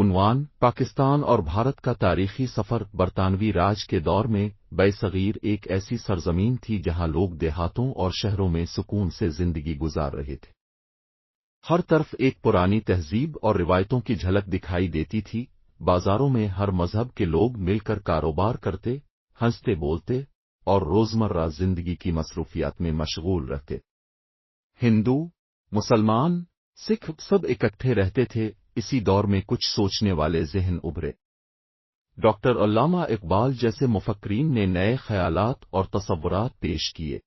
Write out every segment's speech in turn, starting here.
عنوان: پاکستان اور بھارت کا تاریخی سفر۔ برطانوی راج کے دور میں برصغیر ایک ایسی سرزمین تھی جہاں لوگ دیہاتوں اور شہروں میں سکون سے زندگی گزار رہے تھے۔ ہر طرف ایک پرانی تہذیب اور روایتوں کی جھلک دکھائی دیتی تھی۔ بازاروں میں ہر مذہب کے لوگ مل کر کاروبار کرتے، ہنستے بولتے اور روزمرہ زندگی کی مصروفیات میں مشغول رہتے۔ ہندو، مسلمان، سکھ سب اکٹھے رہتے تھے۔ اسی دور میں کچھ سوچنے والے ذہن ابھرے۔ ڈاکٹر علامہ اقبال جیسے مفکرین نے نئے خیالات اور تصورات پیش کیے۔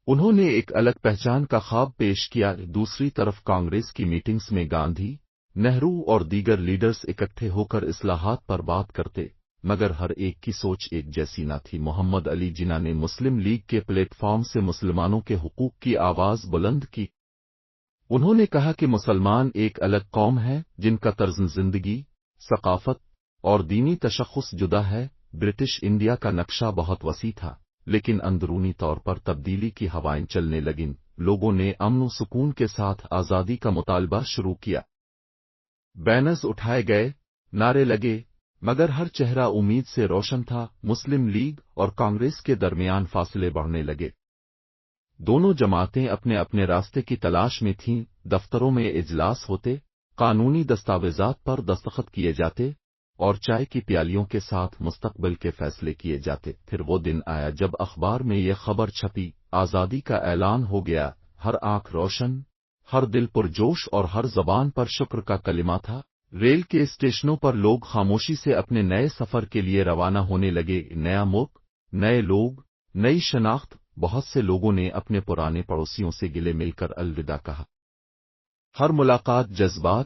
انہوں نے ایک الگ پہچان کا خواب پیش کیا۔ دوسری طرف کانگریس کی میٹنگز میں گاندھی، نہرو اور دیگر لیڈرز اکٹھے ہو کر اصلاحات پر بات کرتے، مگر ہر ایک کی سوچ ایک جیسی نہ تھی۔ محمد علی جناح نے مسلم لیگ کے پلیٹ فارم سے مسلمانوں کے حقوق کی آواز بلند کی۔ انہوں نے کہا کہ مسلمان ایک الگ قوم ہے جن کا طرز زندگی، ثقافت اور دینی تشخص جدا ہے۔ برٹش انڈیا کا نقشہ بہت وسیع تھا، لیکن اندرونی طور پر تبدیلی کی ہوائیں چلنے لگیں۔ لوگوں نے امن و سکون کے ساتھ آزادی کا مطالبہ شروع کیا۔ بینرز اٹھائے گئے، نعرے لگے، مگر ہر چہرہ امید سے روشن تھا۔ مسلم لیگ اور کانگریس کے درمیان فاصلے بڑھنے لگے۔ دونوں جماعتیں اپنے اپنے راستے کی تلاش میں تھیں۔ دفتروں میں اجلاس ہوتے، قانونی دستاویزات پر دستخط کیے جاتے اور چائے کی پیالیوں کے ساتھ مستقبل کے فیصلے کیے جاتے۔ پھر وہ دن آیا جب اخبار میں یہ خبر چھپی، آزادی کا اعلان ہو گیا۔ ہر آنکھ روشن، ہر دل پرجوش اور ہر زبان پر شکر کا کلمہ تھا۔ ریل کے اسٹیشنوں پر لوگ خاموشی سے اپنے نئے سفر کے لیے روانہ ہونے لگے۔ نیا ملک، نئے لوگ، نئی شناخت۔ بہت سے لوگوں نے اپنے پرانے پڑوسیوں سے گلے مل کر الوداع کہا۔ ہر ملاقات جذبات،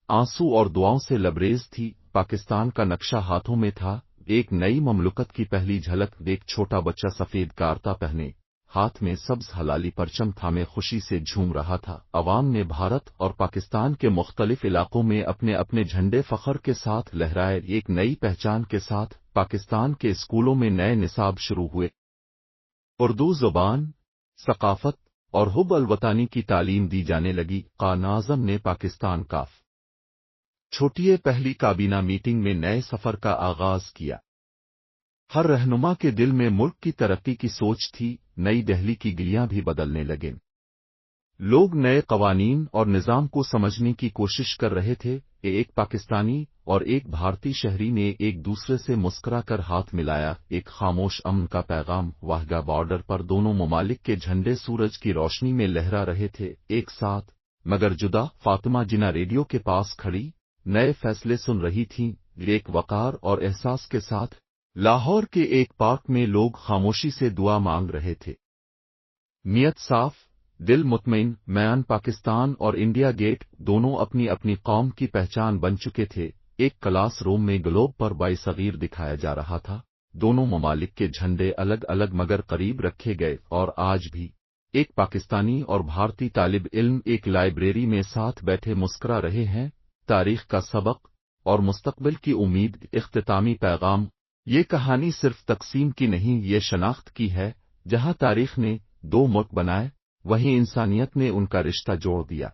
آنسو اور دعاؤں سے لبریز تھی۔ پاکستان کا نقشہ ہاتھوں میں تھا، ایک نئی مملکت کی پہلی جھلک۔ ایک چھوٹا بچہ سفید کارتا پہنے، ہاتھ میں سبز ہلالی پرچم تھامے خوشی سے جھوم رہا تھا۔ عوام نے بھارت اور پاکستان کے مختلف علاقوں میں اپنے اپنے جھنڈے فخر کے ساتھ لہرائے۔ ایک نئی پہچان کے ساتھ پاکستان کے اسکولوں میں نئے نصاب شروع ہوئے۔ اردو زبان، ثقافت اور حب الوطنی کی تعلیم دی جانے لگی۔ قائد-اعظم نے پاکستان کاف چھوٹیے پہلی کابینہ میٹنگ میں نئے سفر کا آغاز کیا۔ ہر رہنما کے دل میں ملک کی ترقی کی سوچ تھی۔ نئی دہلی کی گلیاں بھی بدلنے لگیں۔ لوگ نئے قوانین اور نظام کو سمجھنے کی کوشش کر رہے تھے۔ ایک پاکستانی اور ایک بھارتی شہری نے ایک دوسرے سے مسکرا کر ہاتھ ملایا۔ ایک خاموش امن کا پیغام۔ واہگہ بارڈر پر دونوں ممالک کے جھنڈے سورج کی روشنی میں لہرا رہے تھے، ایک ساتھ مگر جدا۔ فاطمہ جناح ریڈیو کے پاس کھڑی نئے فیصلے سن رہی تھیں، ایک وقار اور احساس کے ساتھ۔ لاہور کے ایک پارک میں لوگ خاموشی سے دعا مانگ رہے تھے، نیت صاف، دل مطمئن۔ میان پاکستان اور انڈیا گیٹ دونوں اپنی اپنی قوم کی پہچان بن چکے تھے۔ ایک کلاس روم میں گلوب پر برصغیر دکھایا جا رہا تھا۔ دونوں ممالک کے جھنڈے الگ الگ مگر قریب رکھے گئے، اور آج بھی ایک پاکستانی اور بھارتی طالب علم ایک لائبریری میں ساتھ بیٹھے مسکرا رہے ہیں۔ تاریخ کا سبق اور مستقبل کی امید۔ اختتامی پیغام: یہ کہانی صرف تقسیم کی نہیں، یہ شناخت کی ہے۔ جہاں تاریخ نے دو ملک بنائے، وہیں انسانیت نے ان کا رشتہ جوڑ دیا۔